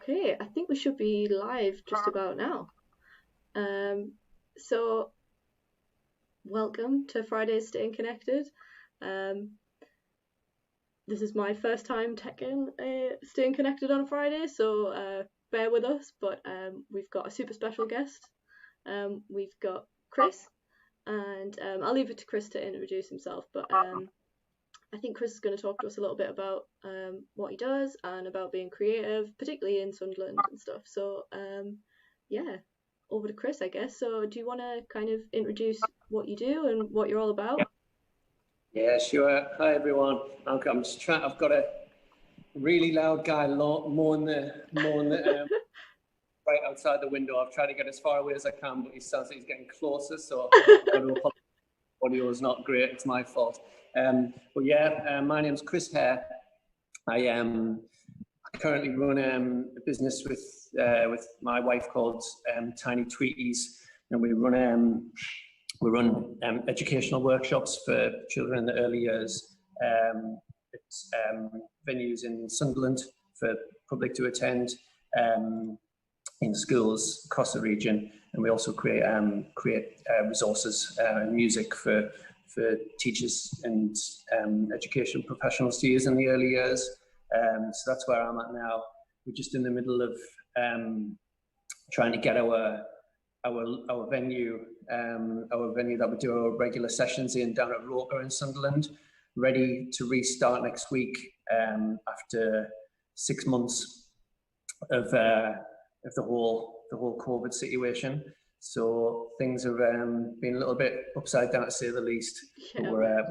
Okay, I think we should be live just about now. So welcome to Friday's Staying Connected. Um, this is my first time taking Staying Connected on a Friday, so bear with us. But we've got a super special guest. We've got Chris, and I'll leave it to Chris to introduce himself. But I think Chris is going to talk to us a little bit about what he does and about being creative, particularly in Sunderland and stuff. So yeah, over to Chris, I guess. So do you want to kind of introduce what you do and what you're all about? Yeah, sure. Hi everyone. I'm just trying. I've got a really loud guy mowing the right outside the window. I've tried to get as far away as I can, but he sounds like he's getting closer. So I've got to apologize. Audio is not great. It's my fault. But yeah, my name's Chris Hare. I currently run a business with my wife called Tiny Tweeties, and we run educational workshops for children in the early years. It's venues in Sunderland for public to attend, in schools across the region, and we also create resources and music for teachers and education professionals to use in the early years. So that's where I'm at now. We're just in the middle of trying to get our venue that we do our regular sessions in down at Roker in Sunderland, ready to restart next week after 6 months of the whole COVID situation. So things have been a little bit upside down, to say the least. Yeah.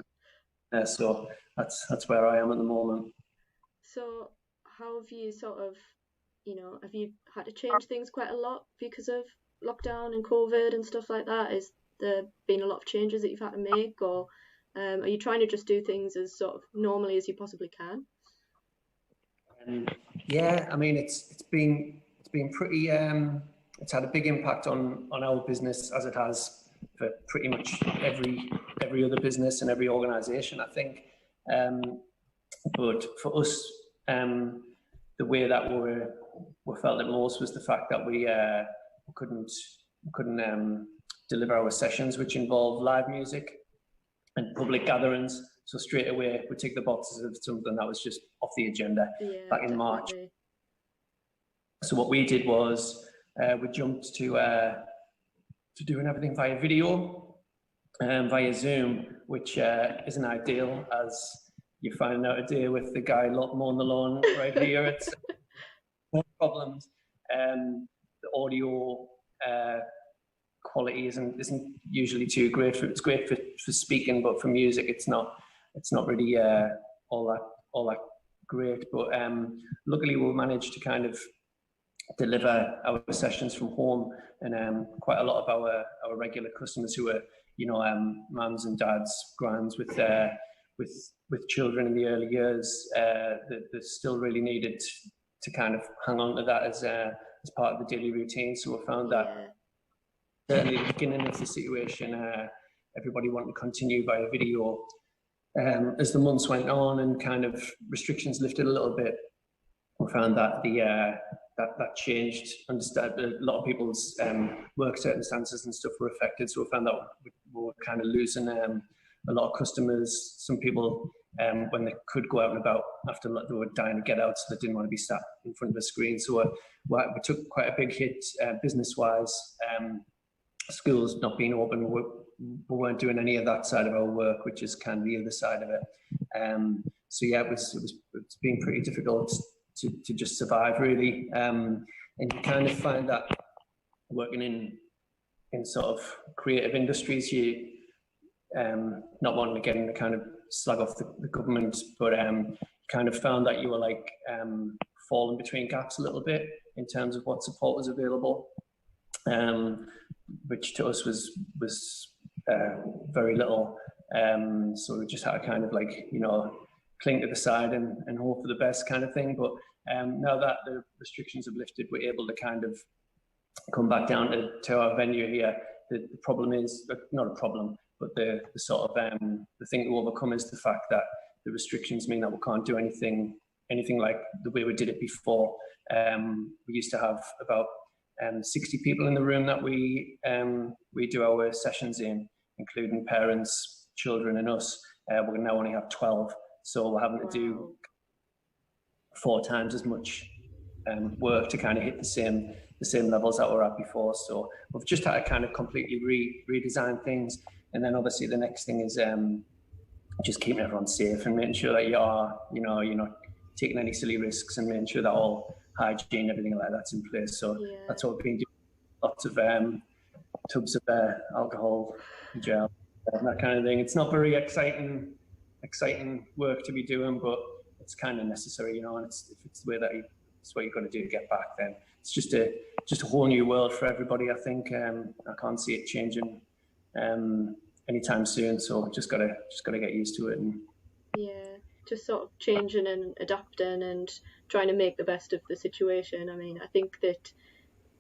But so that's where I am at the moment. So how have you have you had to change things quite a lot because of lockdown and COVID and stuff like that? Is there been a lot of changes that you've had to make, or are you trying to just do things as sort of normally as you possibly can? Yeah, I mean it's been pretty. It's had a big impact on our business, as it has for pretty much every other business and every organisation, I think. But for us, the way that we felt it most was the fact that we couldn't deliver our sessions, which involve live music and public gatherings. So straight away we tick the boxes of something that was just off the agenda back in March. So what we did was we jumped to doing everything via video, via Zoom, which isn't ideal, as you find out today with the guy mowing the lawn right here. It's no problems. The audio quality isn't usually too great. It's great for speaking, but for music, it's not really all that great. But luckily, we managed to kind of deliver our sessions from home, and quite a lot of our regular customers who are mums and dads, grands with children in the early years, they still really needed to kind of hang on to that as part of the daily routine. So we found that certainly at the beginning of the situation, everybody wanted to continue via video. As the months went on and kind of restrictions lifted a little bit, we found that that changed. Understand a lot of people's work circumstances and stuff were affected, so we found that we were kind of losing a lot of customers. Some people, when they could go out and about after they were dying to get out, so they didn't want to be sat in front of a screen. So we took quite a big hit business-wise. Schools not being open, we weren't doing any of that side of our work, which is kind of the other side of it. So yeah, it's been pretty difficult to just survive, really. And you kind of find that working in sort of creative industries, you not wanting to get in the kind of slag off the government, but kind of found that you were like falling between gaps a little bit in terms of what support was available, which to us was very little. So we just had to kind of cling to the side and hope for the best kind of thing. But now that the restrictions have lifted, we're able to kind of come back down to our venue here. The problem is not a problem, but the sort of the thing to overcome is the fact that the restrictions mean that we can't do anything anything like the way we did it before. We used to have about 60 people in the room that we do our sessions in, including parents, children, and us. We're now only have 12, so we're having to do 4 times as much work to kind of hit the same levels that we're at before. So we've just had to kind of completely redesign things, and then obviously the next thing is just keeping everyone safe and making sure that you're not taking any silly risks, and making sure that all hygiene, everything like that's in place. So that's what we've been doing. Lots of tubs of alcohol, gel, that kind of thing. It's not very exciting work to be doing, but it's kind of necessary, and if it's the way that it's what you've got to do to get back, then it's just a whole new world for everybody. I think I can't see it changing anytime soon. So just gotta get used to it. And just sort of changing and adapting and trying to make the best of the situation. I mean, I think that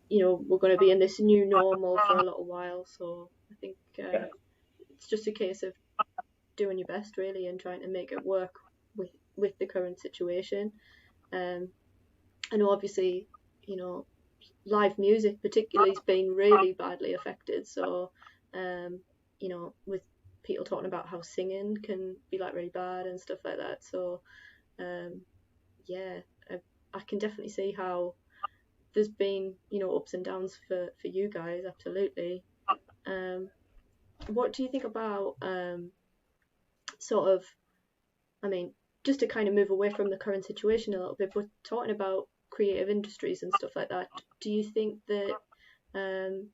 we're going to be in this new normal for a little while, so I think it's just a case of doing your best really and trying to make it work with the current situation. I know obviously live music particularly has been really badly affected, so with people talking about how singing can be like really bad and stuff like that. So I can definitely see how there's been ups and downs for you guys, absolutely. What do you think about sort of, I mean, just to kind of move away from the current situation a little bit, but talking about creative industries and stuff like that, do you think that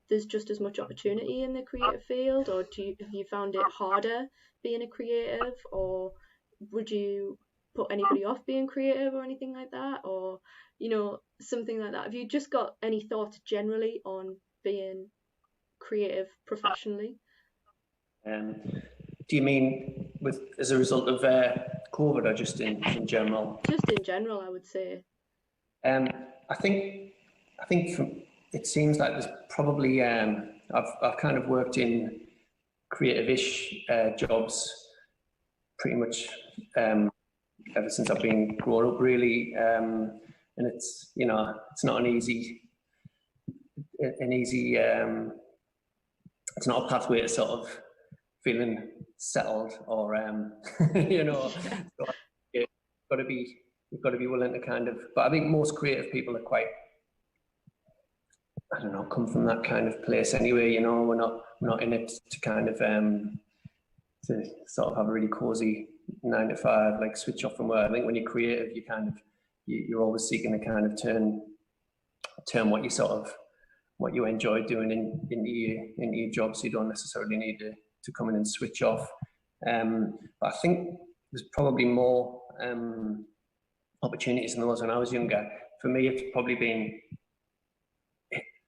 there's just as much opportunity in the creative field, or have you found it harder being a creative, or would you put anybody off being creative or anything like that, or something like that? Have you just got any thoughts generally on being creative professionally? Do you mean as a result of COVID, or just in general? Just in general, I would say. I think it seems like there's probably I've kind of worked in creative-ish jobs pretty much ever since I've been growing up, really, and it's it's not an easy it's not a pathway to sort of feeling settled, or so you've got to be willing to kind of, but I think most creative people are quite, I don't know, come from that kind of place anyway. We're not in it to kind of to sort of have a really cozy 9 to 5, like switch off from work. I think when you're creative, you kind of you're always seeking to kind of turn what you enjoy doing into your job, so you don't necessarily need to come in and switch off. But I think there's probably more opportunities than there was when I was younger. For me, it's probably been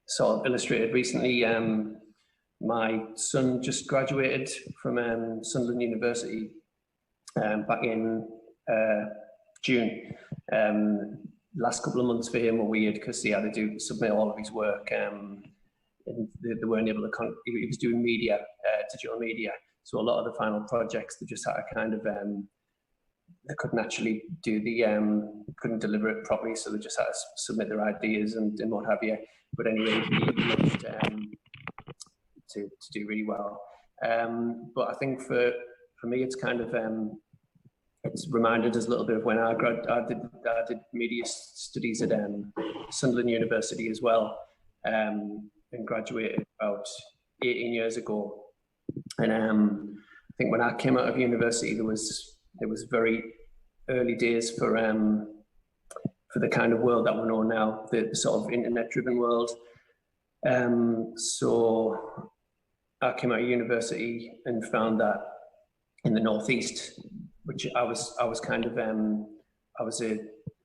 sort of illustrated recently. My son just graduated from Sunderland University back in June. Last couple of months for him were weird because he had to submit all of his work, and they weren't able to. He was doing media, digital media, so a lot of the final projects they just had to kind of they couldn't actually do couldn't deliver it properly, so they just had to submit their ideas and what have you. But anyway, he managed to do really well. But I think for me, it's kind of it's reminded us a little bit of when I did media studies at Sunderland University as well, and graduated about 18 years ago. And I think when I came out of university, there was very early days for the kind of world that we know now, the sort of internet-driven world. So I came out of university and found that in the Northeast, which I was kind of I was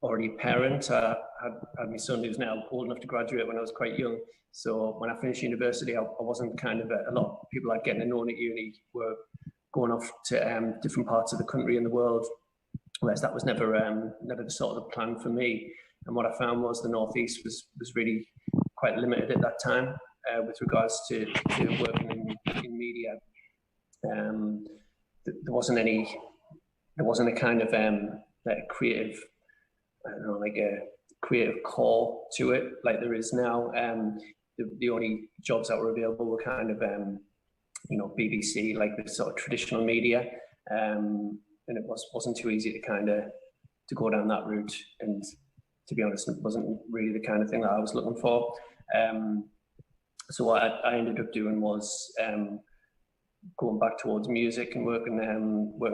already a parent. I had my son who's now old enough to graduate when I was quite young. So when I finished university, I wasn't kind of a lot of people I'd get to know at uni were going off to different parts of the country and the world, whereas that was never the sort of the plan for me. And what I found was the Northeast was really quite limited at that time with regards to working in media. There wasn't a kind of creative I don't know, like a creative core to it, like there is now. The only jobs that were available were kind of, BBC, like the sort of traditional media, and it wasn't too easy to kind of to go down that route. And to be honest, it wasn't really the kind of thing that I was looking for. So what I ended up doing was going back towards music and working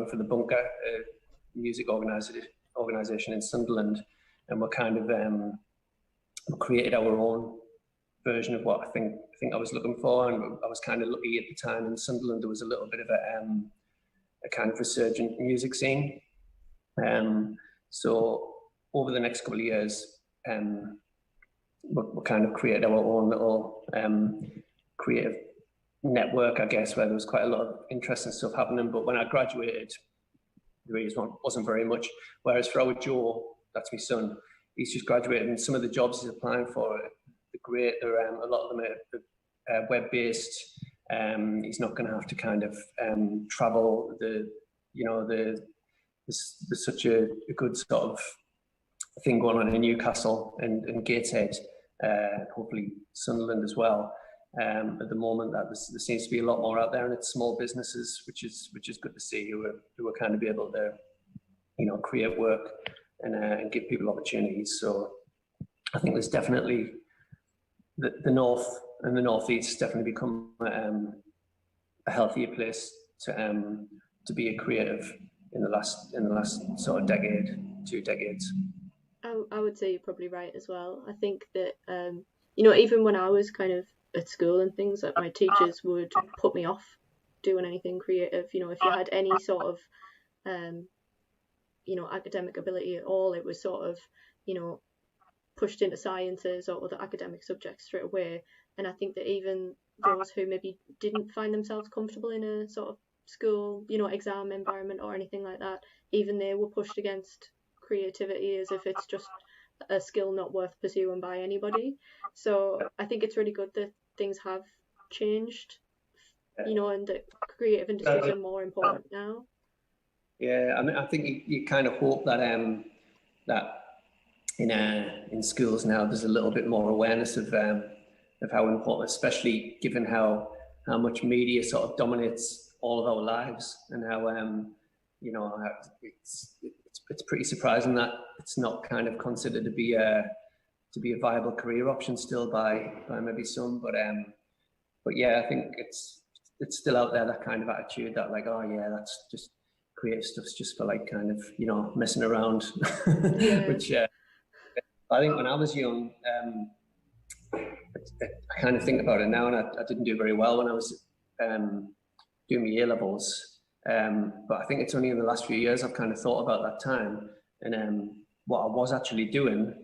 for the Bunker, a music organisation in Sunderland, and we're kind of created our own version of what I think I was looking for. And I was kind of lucky at the time in Sunderland. There was a little bit of a kind of resurgent music scene. So over the next couple of years, we kind of created our own little creative network, I guess, where there was quite a lot of interesting stuff happening. But when I graduated, there really wasn't very much. Whereas for our Joe, that's my son, he's just graduated, and some of the jobs he's applying for are great. They're a lot of them are web-based. He's not going to have to kind of travel. There's such a good sort of thing going on in Newcastle and Gateshead, hopefully Sunderland as well. At the moment, that there seems to be a lot more out there, and it's small businesses, which is good to see, who are kind of be able to, create work and give people opportunities. So I think there's definitely the north and the northeast definitely become a healthier place to be a creative in the last sort of decade, 2 decades. I would say you're probably right as well. I think that even when I was kind of at school and things, like my teachers would put me off doing anything creative. If you had any sort of academic ability at all, it was sort of pushed into sciences or other academic subjects straight away. And I think that even those who maybe didn't find themselves comfortable in a sort of school exam environment or anything like that, even they were pushed against creativity as if it's just a skill not worth pursuing by anybody. So I think it's really good that things have changed, and that creative industries are more important now. Yeah, I mean, I think you kind of hope that that in schools now there's a little bit more awareness of how important, especially given how much media sort of dominates all of our lives, and how it's pretty surprising that it's not kind of considered to be a viable career option still by maybe some, but yeah, I think it's still out there, that kind of attitude that like, oh yeah, that's just creative stuff's just for like kind of messing around. Yeah. Which I think when I was young, I kind of think about it now, and I didn't do very well when I was doing my A-levels. But I think it's only in the last few years I've kind of thought about that time, and what I was actually doing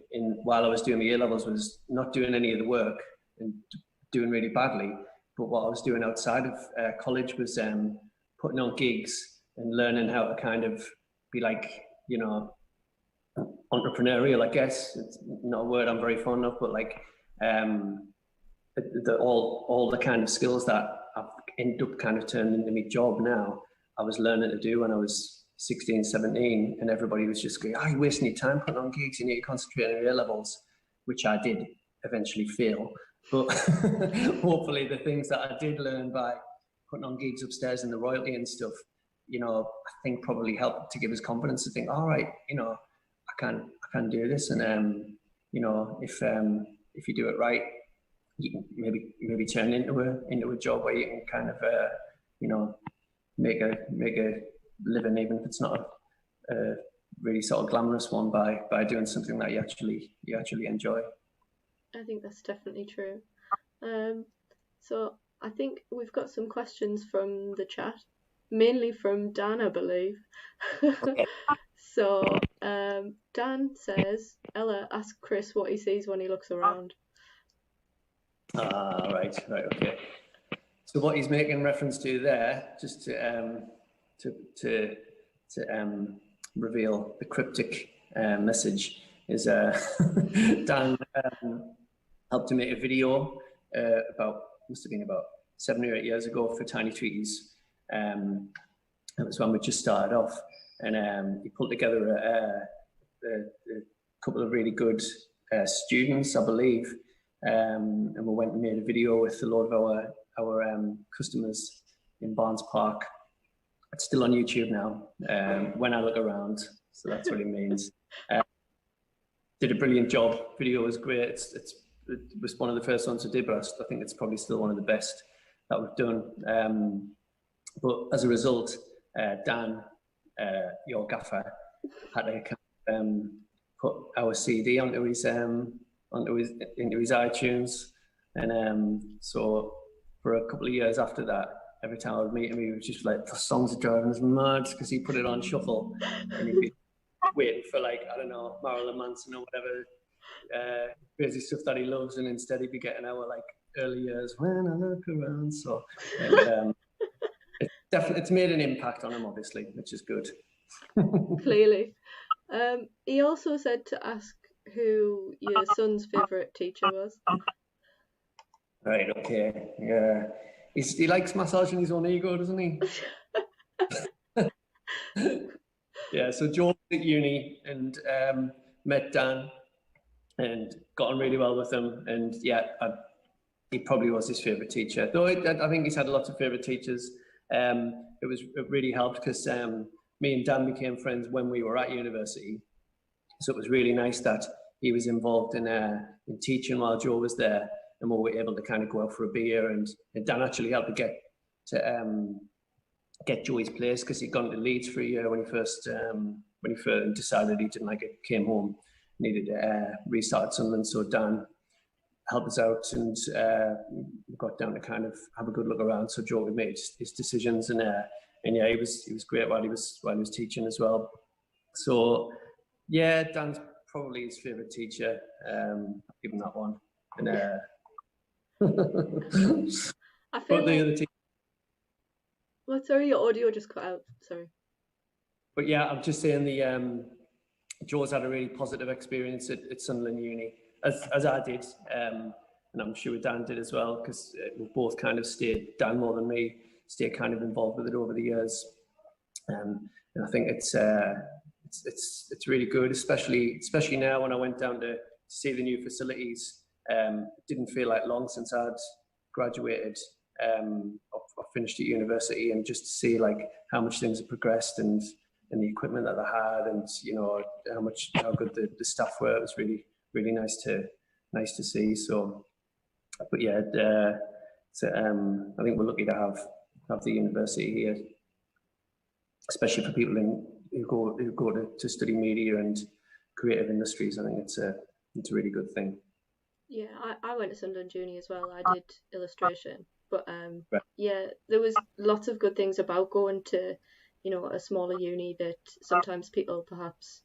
while I was doing the A-levels was not doing any of the work and doing really badly. But what I was doing outside of college was putting on gigs and learning how to kind of be like, entrepreneurial, I guess. It's not a word I'm very fond of, but like all the kind of skills that I've ended up kind of turning into my job now, I was learning to do when I was 16, 17, and everybody was just going, oh, you're wasting your time putting on gigs, you need to concentrate on your A-levels, which I did eventually fail. But hopefully the things that I did learn by putting on gigs upstairs in the royalty and stuff, I think probably helped to give us confidence to think, all right, I can do this. And, if you do it right, you can maybe turn into a job where you can kind of, make a living, even if it's not a really sort of glamorous one, by doing something that you actually enjoy. I think that's definitely true. So I think we've got some questions from the chat, mainly from Dan, I believe. Okay. So Dan says, Ella, ask Chris what he sees when he looks around. Right, okay. So what he's making reference to there, just to reveal the cryptic message, is Dan helped to make a video must have been about 7 or 8 years ago for Tiny Treaties. It was when we just started off, and he pulled together couple of really good students, I believe, and we went and made a video with a lot of our customers in Barnes Park. It's still on YouTube now, when I look around, so that's what it means. Did a brilliant job. Video was great. It was one of the first ones I did, but I think it's probably still one of the best that we've done. But as a result, Dan, your gaffer, had to put our CD into his iTunes, and so for a couple of years after that, every time I would meet him, he was just like, the songs are driving us mad, because he put it on shuffle, and he'd be waiting for, like, I don't know, Marilyn Manson or whatever crazy stuff that he loves, and instead he'd be getting our like early years when I look around. So it's made an impact on him, obviously, which is good. Clearly. He also said to ask who your son's favourite teacher was. Right, okay. Yeah. He likes massaging his own ego, doesn't he? Yeah, so Joe was at uni and met Dan and got on really well with him. And yeah, he probably was his favourite teacher. Though I think he's had lots of favourite teachers. It really helped because me and Dan became friends when we were at university. So it was really nice that he was involved in teaching while Joe was there, and we were able to kind of go out for a beer. And Dan actually helped to get Joey's place, because he'd gone to Leeds for a year when he first decided he didn't like it, came home, needed to restart Sunderland. So Dan helped us out, and we got down to kind of have a good look around. So Joey made his decisions, and yeah, he was great while he was teaching as well. So yeah, Dan's probably his favourite teacher. I'll give him that one. And I feel but like... the other teacher. Well, sorry, your audio just cut out. Sorry. But yeah, I'm just saying Joe's had a really positive experience at Sunderland Uni, as I did, and I'm sure Dan did as well, because we both kind of Dan more than me, stayed kind of involved with it over the years, and I think it's really good, especially now when I went down to see the new facilities. It didn't feel like long since I'd graduated or finished at university, and just to see like how much things have progressed and the equipment that they had, and you know how good the staff were. It was really nice to see. So, but yeah, I think we're lucky to have the university here, especially for people who go to study media and creative industries. I think it's a really good thing. Yeah, I went to Sunderland Uni as well. I did illustration, but Right. yeah, there was lots of good things about going to, you know, a smaller uni that sometimes people perhaps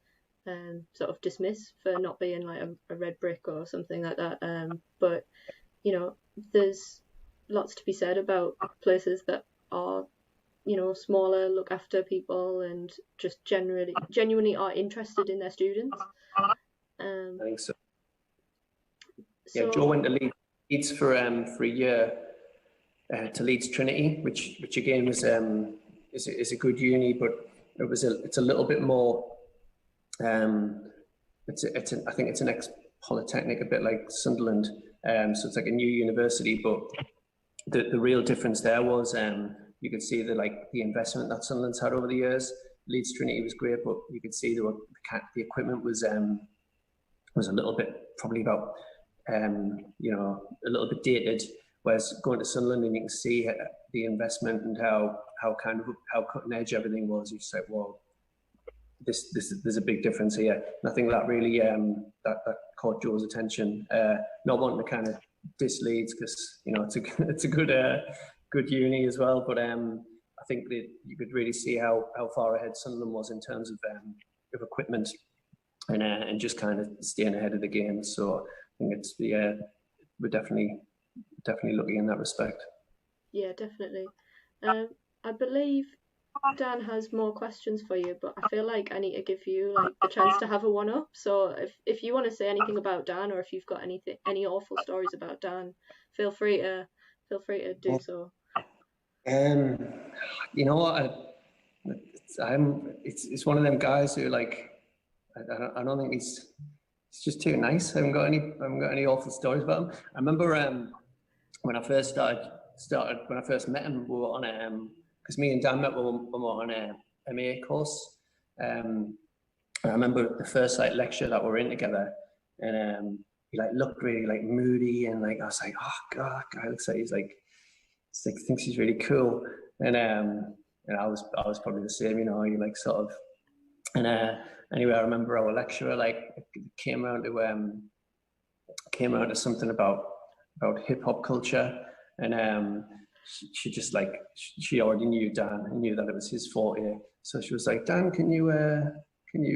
sort of dismiss for not being like a red brick or something like that. But you know, there's lots to be said about places that are, you know, smaller, look after people, and just genuinely are interested in their students. I think so. So Yeah, Joe went to Leeds for a year, to Leeds Trinity, which again was is a good uni, but it's a little bit more. I think it's an ex-polytechnic, a bit like Sunderland. So it's like a new university, but the real difference there was you could see the investment that Sunderland's had over the years. Leeds Trinity was great, but you could see the equipment was a little bit, probably about a little bit dated. Whereas going to Sunderland, and you can see the investment and how cutting edge everything was. You just like, well, there's a big difference here. And I think that really that caught Joe's attention. Not wanting to kind of diss Leeds, because you know it's a good uni as well. But I think that you could really see how far ahead Sunderland was in terms of equipment and just kind of staying ahead of the game. So I think we're definitely lucky in that respect. yeah, definitely. I believe Dan has more questions for you, but I feel like I need to give you like the chance to have a one up. So if you want to say anything about Dan, or if you've got any awful stories about Dan, feel free to do so. You know what? It's one of them guys who, like, I don't think it's just too nice. I haven't got any awful stories about him. I remember when I first when I first met him, we were on because me and Dan met, we were on a MA course. And I remember the first like lecture that we were in together, and he like looked really like moody, and like I was like, oh god, guy looks like he's like thinks he's really cool, and I was probably the same, you know, you like sort of, and anyway, I remember our lecturer like came around to something about hip hop culture, and she just like she already knew Dan and knew that it was his forte, so she was like, Dan, can you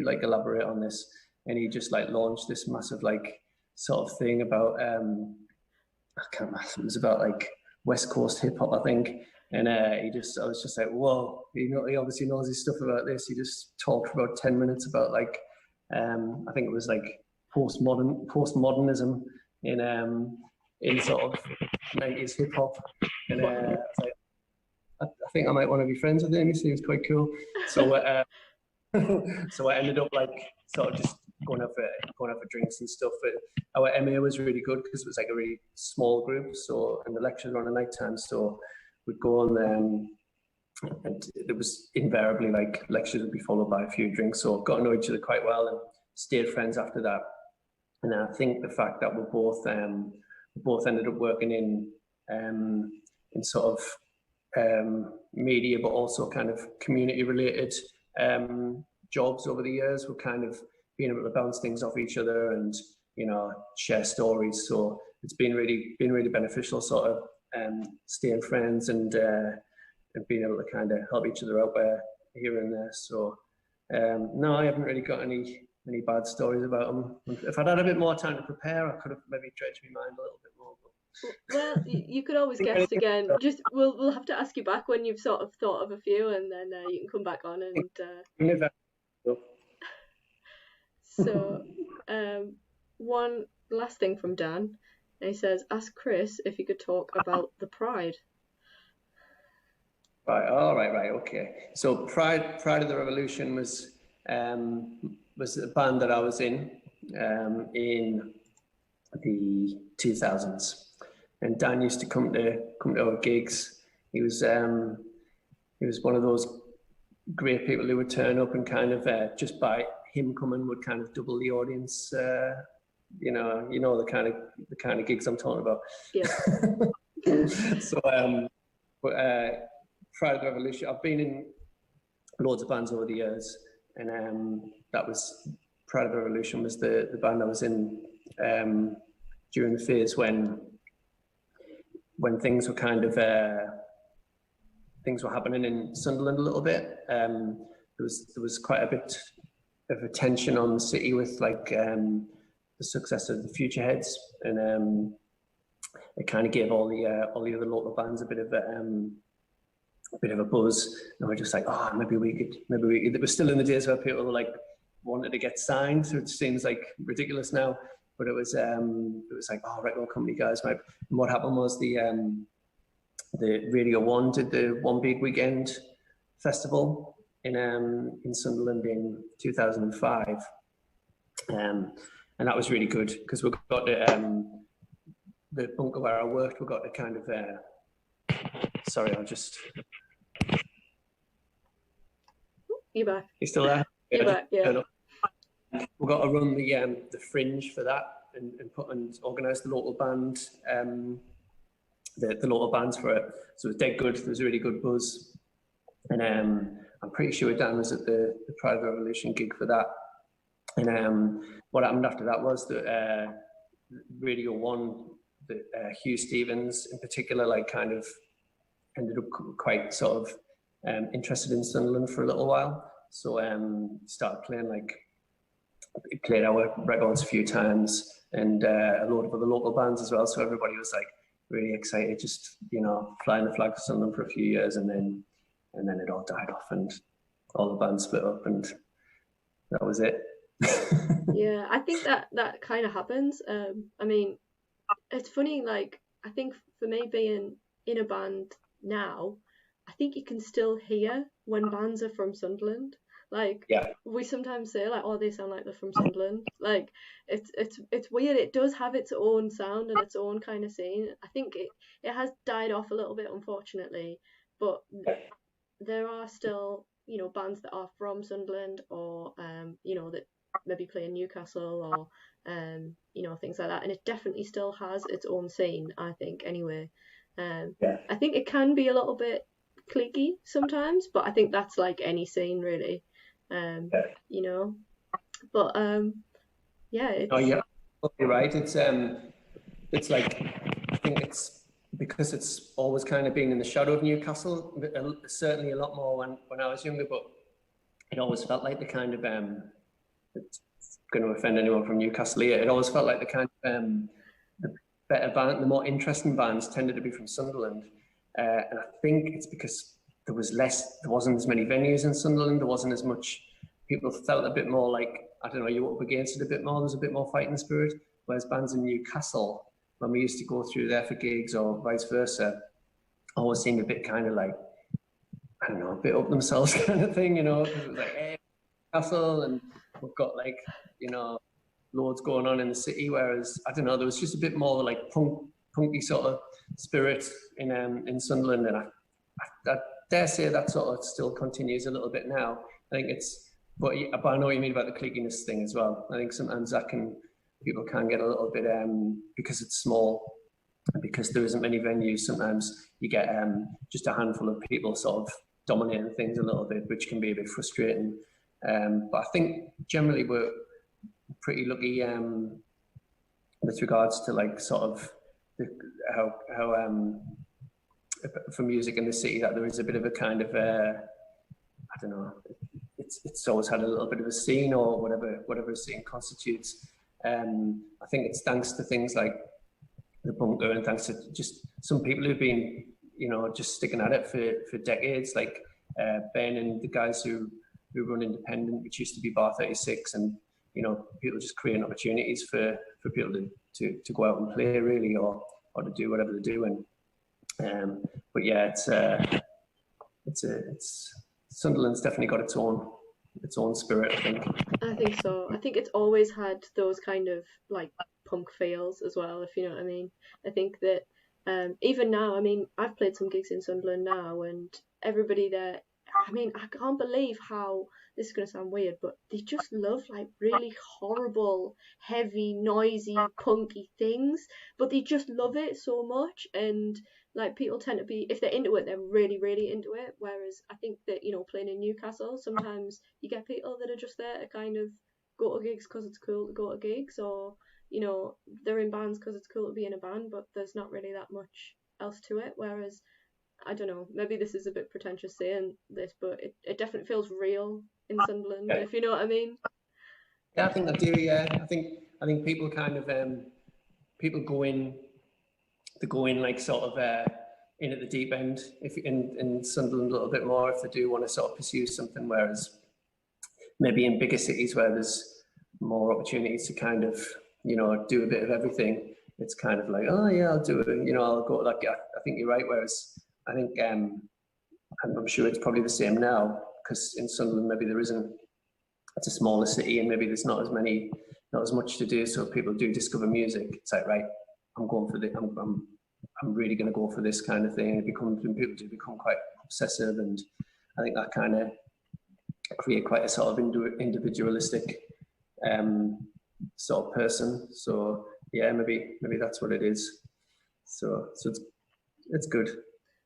like elaborate on this? And he just like launched this massive like sort of thing about I can't remember, it was about like West Coast hip hop, I think. And I was just like, whoa, he obviously knows his stuff about this. He just talked for about 10 minutes about like, I think it was like postmodernism in sort of 90s hip hop. And I was like, I think I might want to be friends with him. He seems quite cool. So, so I ended up like sort of just going out for drinks and stuff. But our MA was really good because it was like a really small group. So, and the lectures were on a night time, so we'd go on and it was invariably like lectures would be followed by a few drinks. So got to know each other quite well and stayed friends after that. And I think the fact that we both ended up working in sort of media, but also kind of community related jobs over the years, we're kind of being able to bounce things off each other and, you know, share stories. So it's been really beneficial, sort of staying friends and being able to kind of help each other out here and there. So no, I haven't really got any bad stories about them. If I'd had a bit more time to prepare, I could have maybe dredged my mind a little bit more. Well, you could always guest again. Just we'll have to ask you back when you've sort of thought of a few, and then you can come back on and. So, one last thing from Dan. He says, "Ask Chris if he could talk about the Pride." Right. All right. Right. Okay. So Pride of the Revolution was a band that I was in the 2000s, and Dan used to come to our gigs. He was one of those great people who would turn up and kind of just by him coming would kind of double the audience. You know the kind of gigs I'm talking about. Yeah. So Pride of the Revolution, I've been in loads of bands over the years, and that was Pride of the Revolution was the band I was in during the phase when things were kind of things were happening in Sunderland a little bit. There was quite a bit of a tension on the city with like the success of the Futureheads, and it kind of gave all the other local bands a bit of a buzz, and we're just like, oh, maybe we could. It was still in the days where people were like wanted to get signed, so it seems like ridiculous now, but it was like, oh, record company guys, right? And what happened was the Radio 1 did the One Big Weekend festival in Sunderland in 2005, and that was really good because we got the bunker where I worked, we got to kind of sorry, I'll just. You're back. You still there? You're back, yeah. We've got to run the fringe for that and organise the local band, the local bands for it. So it was dead good. There was a really good buzz, and I'm pretty sure Dan was at the Pride of the Revolution gig for that. And what happened after that was that Radio 1, Hugh Stevens in particular, like kind of ended up quite sort of interested in Sunderland for a little while. So started played our records a few times, and a load of other local bands as well. So everybody was like really excited, just, you know, flying the flag for Sunderland for a few years, and then it all died off and all the bands split up, and that was it. Yeah, I think that kind of happens. I mean, it's funny, like, I think for me being in a band now, I think you can still hear when bands are from Sunderland. Like Yeah, we sometimes say like, oh, they sound like they're from Sunderland. Like it's weird. It does have its own sound and its own kind of scene. I think it has died off a little bit, unfortunately, but there are still, bands that are from Sunderland, or that maybe play in Newcastle, or things like that, and it definitely still has its own scene, I think, anyway. yeah, I think it can be a little bit cliquey sometimes, but I think that's like any scene really. um yeah. you know but yeah, Oh, it's yeah, you're right. It's like, I think it's because it's always kind of been in the shadow of Newcastle, certainly a lot more when I was younger, but it always felt like the kind of, it's going to offend anyone from Newcastle here, it always felt like the kind of, the better band, the more interesting bands tended to be from Sunderland. And I think it's because there wasn't as many venues in Sunderland, there wasn't as much, people felt a bit more like, I don't know, you were up against it a bit more, there's a bit more fighting spirit. Whereas bands in Newcastle, when we used to go through there for gigs or vice versa, always seemed a bit kind of like, I don't know, a bit up themselves kind of thing, because it was like, hey, Newcastle, and we've got like, you know, loads going on in the city. Whereas, I don't know, there was just a bit more like punky sort of spirit in Sunderland, and I dare say that sort of still continues a little bit now. I think but I know what you mean about the cliquiness thing as well. I think sometimes people can get a little bit, because it's small, because there isn't many venues. Sometimes you get just a handful of people sort of dominating things a little bit, which can be a bit frustrating. But I think generally we're pretty lucky, with regards to like sort of how for music in the city, that there is a bit of a kind of, I don't know, it's always had a little bit of a scene, or whatever a scene constitutes. I think it's thanks to things like the bunker, and thanks to just some people who've been, just sticking at it for decades, like Ben and the guys who run Independent, which used to be Bar 36, and people just creating opportunities for people to go out and play, really, or to do whatever they're doing. But yeah, it's Sunderland's definitely got its own spirit, I think. I think so. I think it's always had those kind of like punk feels as well, if you know what I mean. I think that even now, I mean, I've played some gigs in Sunderland now, and everybody there, I mean, I can't believe how, this is going to sound weird, but they just love like really horrible, heavy, noisy, punky things, but they just love it so much. And like people tend to be, if they're into it, they're really, really into it. Whereas I think that, playing in Newcastle, sometimes you get people that are just there to kind of go to gigs because it's cool to go to gigs, or they're in bands because it's cool to be in a band, but there's not really that much else to it. Whereas, I don't know, maybe this is a bit pretentious saying this, but it definitely feels real in Sunderland, Yeah, if you know what I mean. yeah, I think I do. Yeah, I think people kind of, people go in like sort of, in at the deep end, if in Sunderland a little bit more, if they do want to sort of pursue something. Whereas maybe in bigger cities where there's more opportunities to kind of, do a bit of everything, it's kind of like, oh yeah, I'll do it, I'll go like, I think you're right. Whereas I think, I'm sure it's probably the same now, because in Sunderland maybe there isn't, it's a smaller city, and maybe there's not as much to do. So people do discover music. It's like, right, I'm going for the, I'm really going to go for this kind of thing. And people do become quite obsessive, and I think that kind of create quite a sort of individualistic, sort of person. So yeah, maybe that's what it is. So it's good.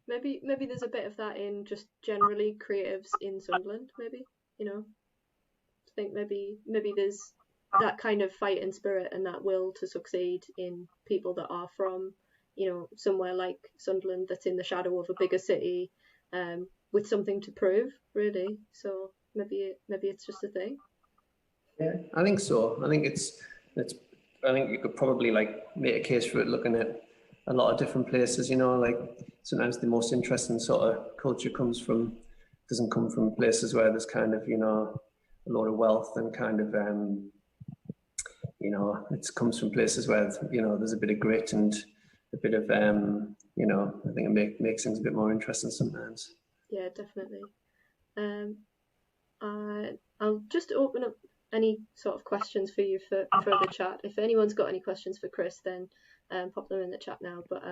Maybe there's a bit of that in just generally creatives in Sunderland. Maybe, I think maybe there's that kind of fight and spirit and that will to succeed in people that are from, somewhere like Sunderland that's in the shadow of a bigger city, with something to prove, really. So maybe it's just a thing. Yeah, I think so. It's I think you could probably like make a case for it looking at a lot of different places. Like sometimes the most interesting sort of culture doesn't come from places where there's kind of, a lot of wealth, and kind of, it comes from places where, there's a bit of grit and a bit of, I think it makes things a bit more interesting sometimes. Yeah, definitely. Um, I'll just open up any sort of questions for you for the chat. If anyone's got any questions for Chris, then pop them in the chat now. But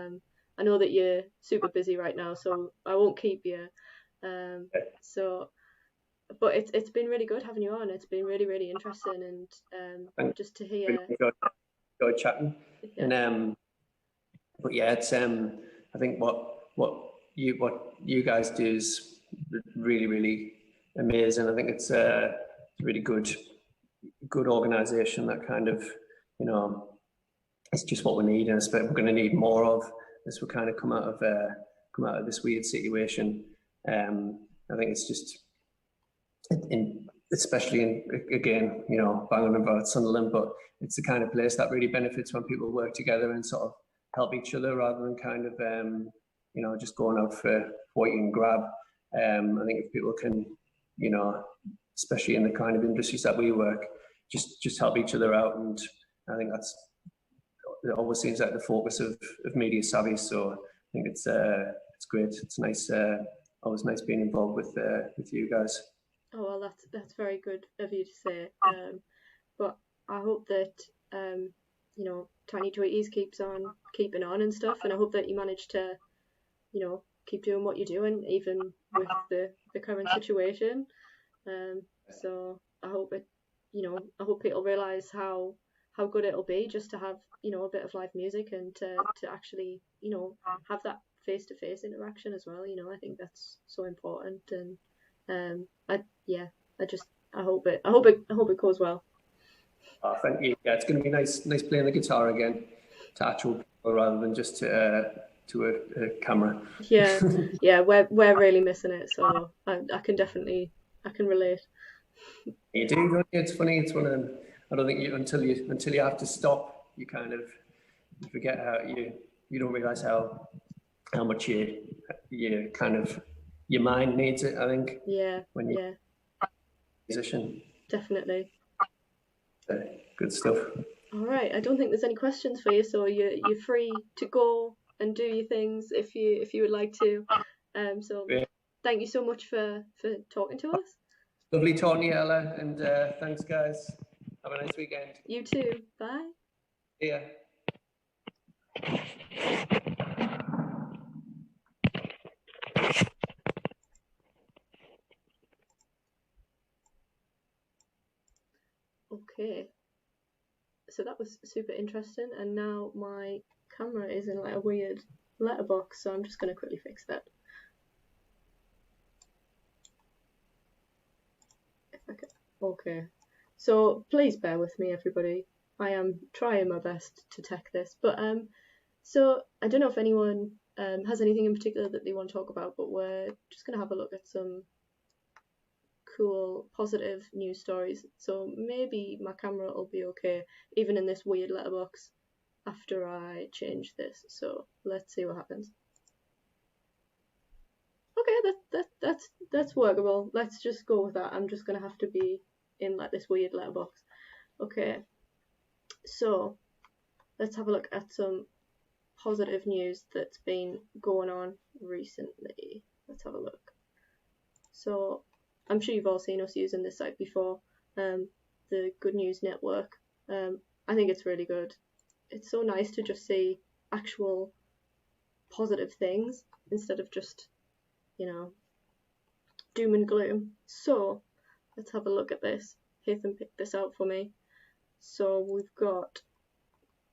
I know that you're super busy right now, so I won't keep you. But it's been really good having you on. It's been really interesting, and just to hear. Enjoyed chatting. Yeah. And but yeah, it's I think what you guys do is really amazing. I think it's a really good organisation that kind of, you know, it's just what we need, and we're going to need more of as we kind of come out of this weird situation. I think it's just especially again, you know, banging about Sunderland, but it's the kind of place that really benefits when people work together and sort of help each other rather than kind of you know, just going out for what you can grab. I think if people can, you know, especially in the kind of industries that we work, just help each other out, and I think it always seems like the focus of media savvy. So I think it's great. It's nice. Always nice being involved with you guys. Oh well, that's very good of you to say. But I hope that you know, Tiny Tweeties keeps on keeping on and stuff, and I hope that you manage to, you know, keep doing what you're doing even with the current situation. So I hope it, you know, I hope people realise how good it'll be just to have, you know, a bit of live music and to actually, you know, have that face to face interaction as well. You know, I think that's so important, and I hope it goes well. Oh, thank you. Yeah, it's going to be nice playing the guitar again to actual people rather than just to a camera. Yeah, yeah, we're really missing it, so I can definitely relate. You do, don't you? It's funny. It's one of them. I don't think until you have to stop, you kind of forget how you don't realize how much you kind of your mind needs it. I think. Yeah. When you're a musician. Definitely. Good stuff. All right. I don't think there's any questions for you, so you're free to go and do your things if you would like to. So yeah. Thank you so much for talking to us. Lovely talking to you, Ella, and thanks, guys. Have a nice weekend. You too. Bye. Yeah. Okay. So that was super interesting, and now my camera is in like a weird letterbox, so I'm just going to quickly fix that. If I can. Okay. So please bear with me, everybody. I am trying my best to tech this, but so I don't know if anyone has anything in particular that they want to talk about, but we're just going to have a look at some cool, positive news stories. So maybe my camera will be okay, even in this weird letterbox, after I change this. So let's see what happens. Okay, that's workable. Let's just go with that. I'm just gonna have to be in like this weird letterbox. Okay, so let's have a look at some positive news that's been going on recently. Let's have a look. So I'm sure you've all seen us using this site before, the Good News Network. I think it's really good. It's so nice to just see actual positive things instead of just, you know, doom and gloom. So let's have a look at this. Ethan picked this out for me. So we've got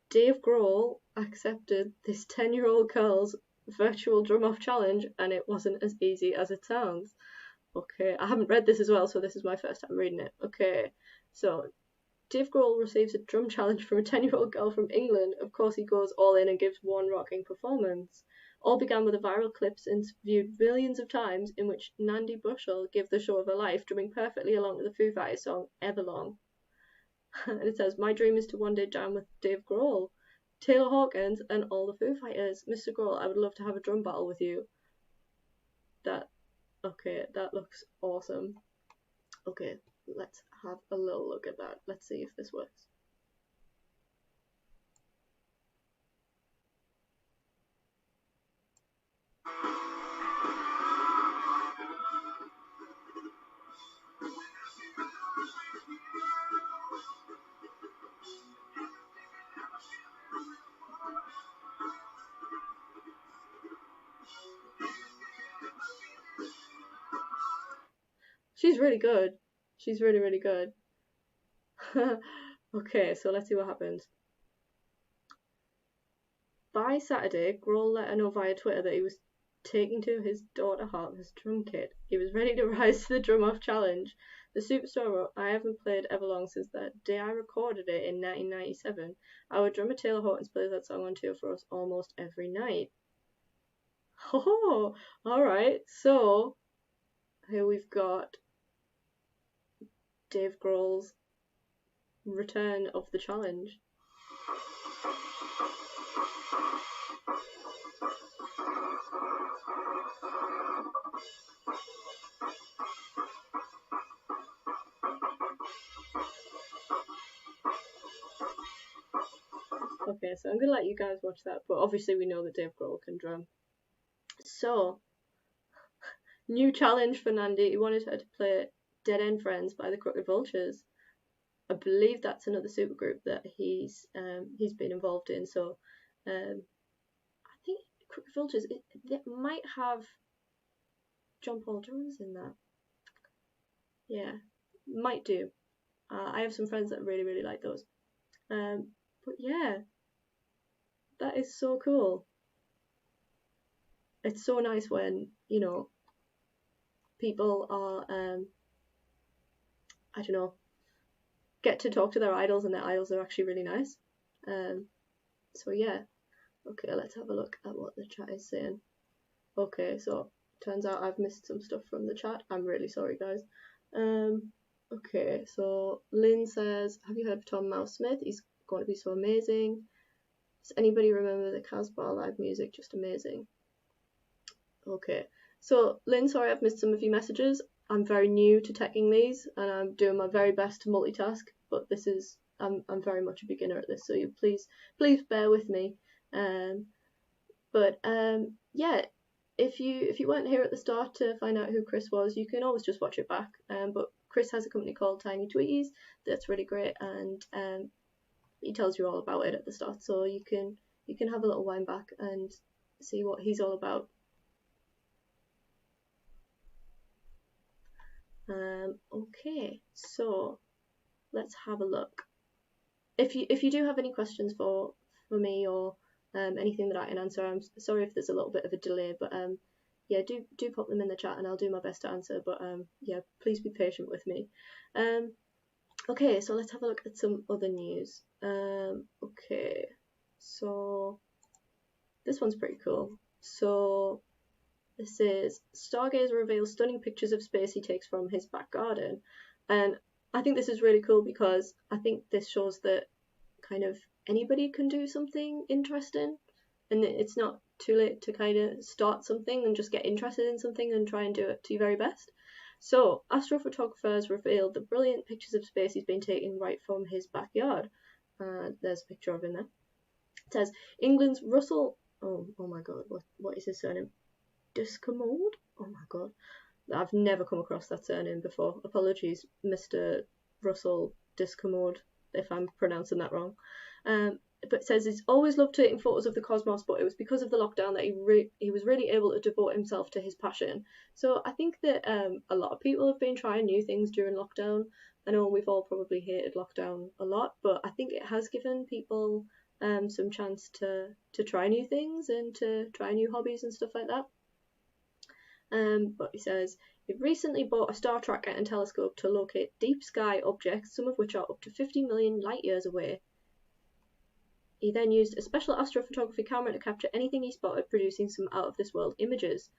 Dave Grohl accepted this 10-year-old girl's virtual drum-off challenge, and it wasn't as easy as it sounds. Okay, I haven't read this as well, so this is my first time reading it. Okay, so Dave Grohl receives a drum challenge from a 10-year-old girl from England. Of course, he goes all in and gives one rocking performance. All began with a viral clip since viewed millions of times in which Nandi Bushell gave the show of her life, drumming perfectly along with the Foo Fighters song Everlong. And it says, "My dream is to one day jam with Dave Grohl, Taylor Hawkins, and all the Foo Fighters. Mr. Grohl, I would love to have a drum battle with you." Okay, that looks awesome. Okay, let's have a little look at that. Let's see if this works. She's really good. She's really, really good. Okay, so let's see what happens. By Saturday, Grohl let her know via Twitter that he was taking to his daughter Harper's drum kit. He was ready to rise to the drum off challenge. The superstar wrote, I haven't played Everlong since that day I recorded it in 1997. Our drummer Taylor Hawkins plays that song on tour for us almost every night. Oh, alright, so here we've got Dave Grohl's return of the challenge. Okay, so I'm gonna let you guys watch that, but obviously we know that Dave Grohl can drum. So, new challenge for Nandi. He wanted her to play Dead End Friends by the Crooked Vultures. I believe that's another supergroup that he's been involved in. So, I think Crooked Vultures it might have John Paul Jones in that. Yeah, might do. I have some friends that really, really like those. But yeah, that is so cool. It's so nice when, you know, people are, I don't know, get to talk to their idols and their idols are actually really nice. So yeah, okay, let's have a look at what the chat is saying. Okay, so turns out I've missed some stuff from the chat. I'm really sorry, guys. Okay, so Lynn says, have you heard of Tom Mouse Smith? He's going to be so amazing. Does anybody remember the Casbah live music? Just amazing. Okay, so Lynn, sorry I've missed some of your messages. I'm very new to teching these, and I'm doing my very best to multitask. But this is I'm very much a beginner at this, so you please bear with me. Yeah, if you weren't here at the start to find out who Chris was, you can always just watch it back. But Chris has a company called Tiny Tweeties that's really great, and he tells you all about it at the start, so you can have a little wind back and see what he's all about. Okay, so let's have a look. If you do have any questions for me or anything that I can answer, I'm sorry if there's a little bit of a delay, but yeah, do pop them in the chat and I'll do my best to answer. But yeah, please be patient with me. Okay, so let's have a look at some other news. Okay, so this one's pretty cool. So this is Stargazer reveals stunning pictures of space he takes from his back garden. And I think this is really cool because I think this shows that kind of anybody can do something interesting, and it's not too late to kind of start something and just get interested in something and try and do it to your very best. So, astrophotographers revealed the brilliant pictures of space he's been taking right from his backyard. There's a picture of him there. It says, England's Russell... Oh my god, what is his surname? Discommode? Oh my god. I've never come across that surname before. Apologies, Mr. Russell Discommode, if I'm pronouncing that wrong. But it says he's always loved taking photos of the cosmos, but it was because of the lockdown that he was really able to devote himself to his passion. So I think that a lot of people have been trying new things during lockdown. I know we've all probably hated lockdown a lot, but I think it has given people some chance to try new things and to try new hobbies and stuff like that. But he says he recently bought a star tracker and telescope to locate deep sky objects, some of which are up to 50 million light years away. He then used a special astrophotography camera to capture anything he spotted, producing some out-of-this-world images.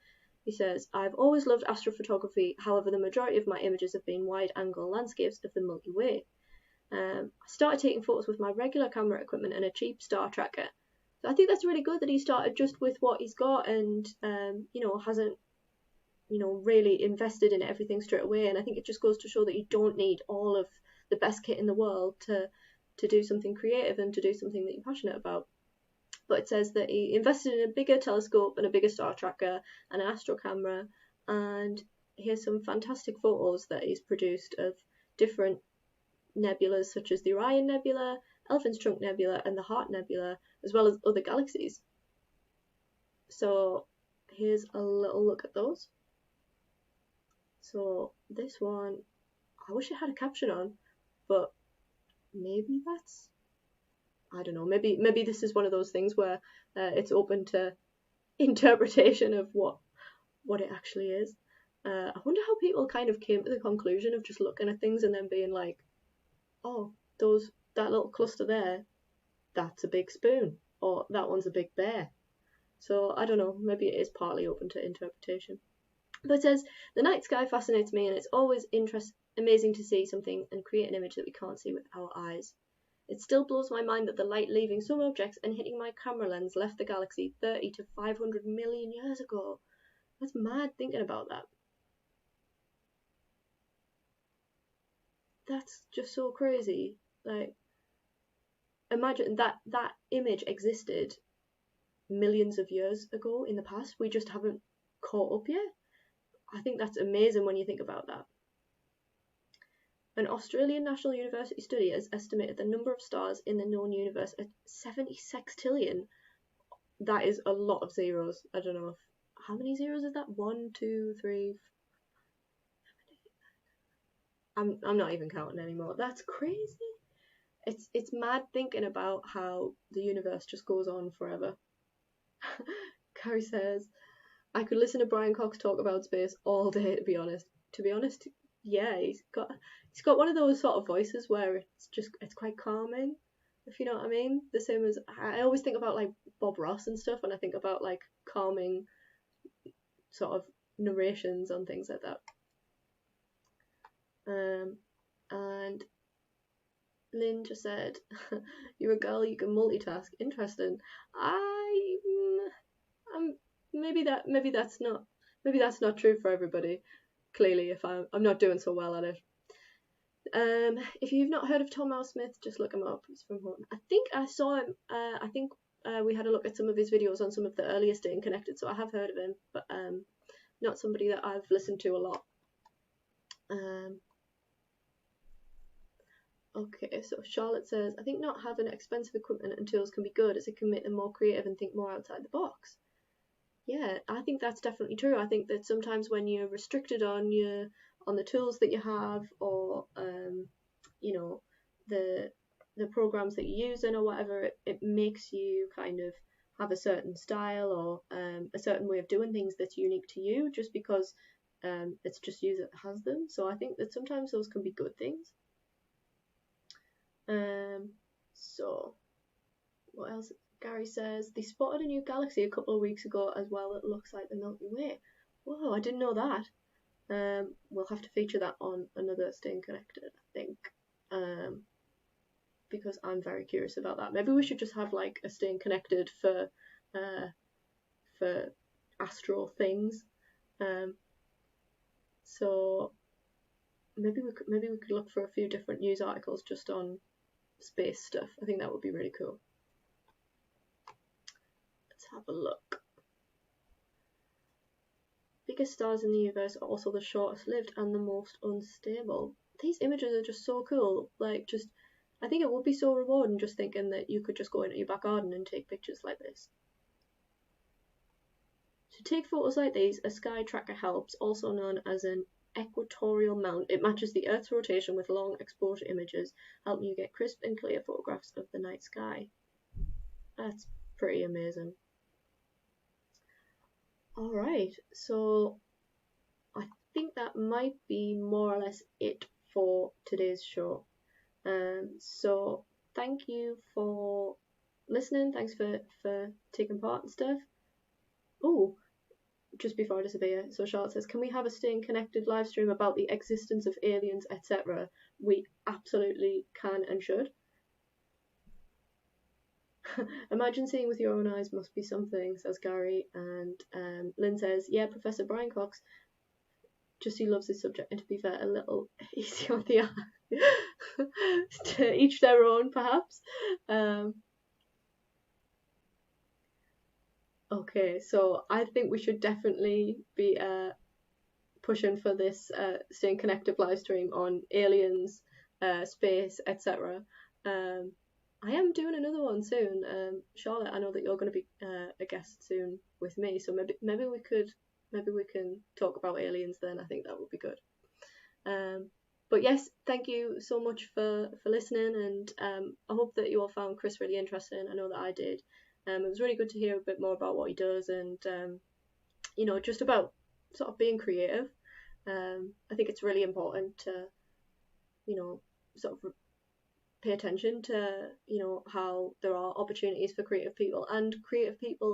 He says, I've always loved astrophotography, however the majority of my images have been wide-angle landscapes of the Milky Way. I started taking photos with my regular camera equipment and a cheap star tracker. So I think that's really good that he started just with what he's got and, hasn't, really invested in everything straight away. And I think it just goes to show that you don't need all of the best kit in the world to do something creative and to do something that you're passionate about. But it says that he invested in a bigger telescope and a bigger star tracker and an astro camera, and here's some fantastic photos that he's produced of different nebulas such as the Orion Nebula, Elephant's Trunk Nebula and the Heart Nebula, as well as other galaxies. So here's a little look at those. So this one, I wish it had a caption on, but maybe that's, I don't know, maybe this is one of those things where it's open to interpretation of what it actually is. I wonder how people kind of came to the conclusion of just looking at things and then being like, oh, that little cluster there, that's a big spoon, or that one's a big bear. So I don't know, maybe it is partly open to interpretation. But it says, the night sky fascinates me, and it's always amazing to see something and create an image that we can't see with our eyes. It still blows my mind that the light leaving some objects and hitting my camera lens left the galaxy 30 to 500 million years ago. That's mad thinking about that. That's just so crazy. Like, imagine that image existed millions of years ago in the past. We just haven't caught up yet. I think that's amazing when you think about that. An Australian National University study has estimated the number of stars in the known universe at 70 sextillion. That is a lot of zeros. I don't know how many zeros is that? 1, 2, 3. I'm not even counting anymore. That's crazy. It's mad thinking about how the universe just goes on forever. Carrie says, I could listen to Brian Cox talk about space all day, to be honest. To be honest, yeah, he's got one of those sort of voices where it's quite calming, if you know what I mean. The same as I always think about like Bob Ross and stuff when I think about like calming sort of narrations on things like that. And Lynn just said, "You're a girl, you can multitask." Interesting. Maybe that's not true for everybody. Clearly, if I'm not doing so well at it. If you've not heard of Tom L. Smith, just look him up. He's from Horton. I think I saw him. I think we had a look at some of his videos on some of the earliest Staying Connected, so I have heard of him, but not somebody that I've listened to a lot. Okay, so Charlotte says, I think not having expensive equipment and tools can be good as it can make them more creative and think more outside the box. Yeah, I think that's definitely true. I think that sometimes when you're restricted on the tools that you have, or you know, the programs that you're using or whatever, it makes you kind of have a certain style or a certain way of doing things that's unique to you, just because it's just you that has them. So I think that sometimes those can be good things. So what else? Gary says they spotted a new galaxy a couple of weeks ago as well that looks like the Milky Way. Whoa, I didn't know that. We'll have to feature that on another Staying Connected, I think, because I'm very curious about that. Maybe we should just have like a Staying Connected for astral things. So maybe we could look for a few different news articles just on space stuff. I think that would be really cool. Let's have a look. Biggest stars in the universe are also the shortest lived and the most unstable. These images are just so cool. Like, just, I think it would be so rewarding just thinking that you could just go into your back garden and take pictures like this. To take photos like these, a sky tracker helps, also known as an equatorial mount. It matches the Earth's rotation with long exposure images, helping you get crisp and clear photographs of the night sky. That's pretty amazing. Alright, so I think that might be more or less it for today's show. So thank you for listening, thanks for taking part and stuff. Oh, just before I disappear, so Charlotte says, can we have a Staying Connected live stream about the existence of aliens, etc.? We absolutely can and should. Imagine seeing with your own eyes must be something, says Gary. And Lynn says, yeah, Professor Brian Cox, just he loves his subject, and to be fair, a little easy on the eye. To each their own, perhaps. Okay, so I think we should definitely be pushing for this Staying Connected live stream on aliens, space, etc. I am doing another one soon. Charlotte, I know that you're going to be a guest soon with me, so maybe we could maybe we can talk about aliens then. I think that would be good. But yes, thank you so much for listening, and I hope that you all found Chris really interesting. I know that I did. It was really good to hear a bit more about what he does, and just about sort of being creative. I think it's really important to sort of pay attention to how there are opportunities for creative people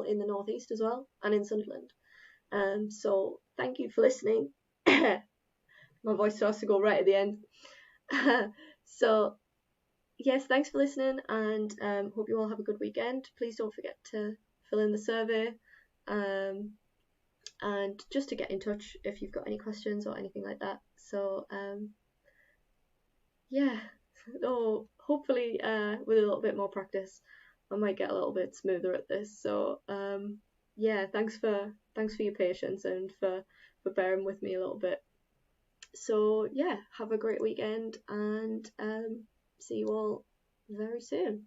in the Northeast as well, and in Sunderland. So thank you for listening. My voice starts to go right at the end. So yes, thanks for listening, and hope you all have a good weekend. Please don't forget to fill in the survey, and just to get in touch if you've got any questions or anything like that. So yeah, so hopefully with a little bit more practice I might get a little bit smoother at this. So yeah, thanks for your patience and for bearing with me a little bit. So yeah, have a great weekend, and see you all very soon.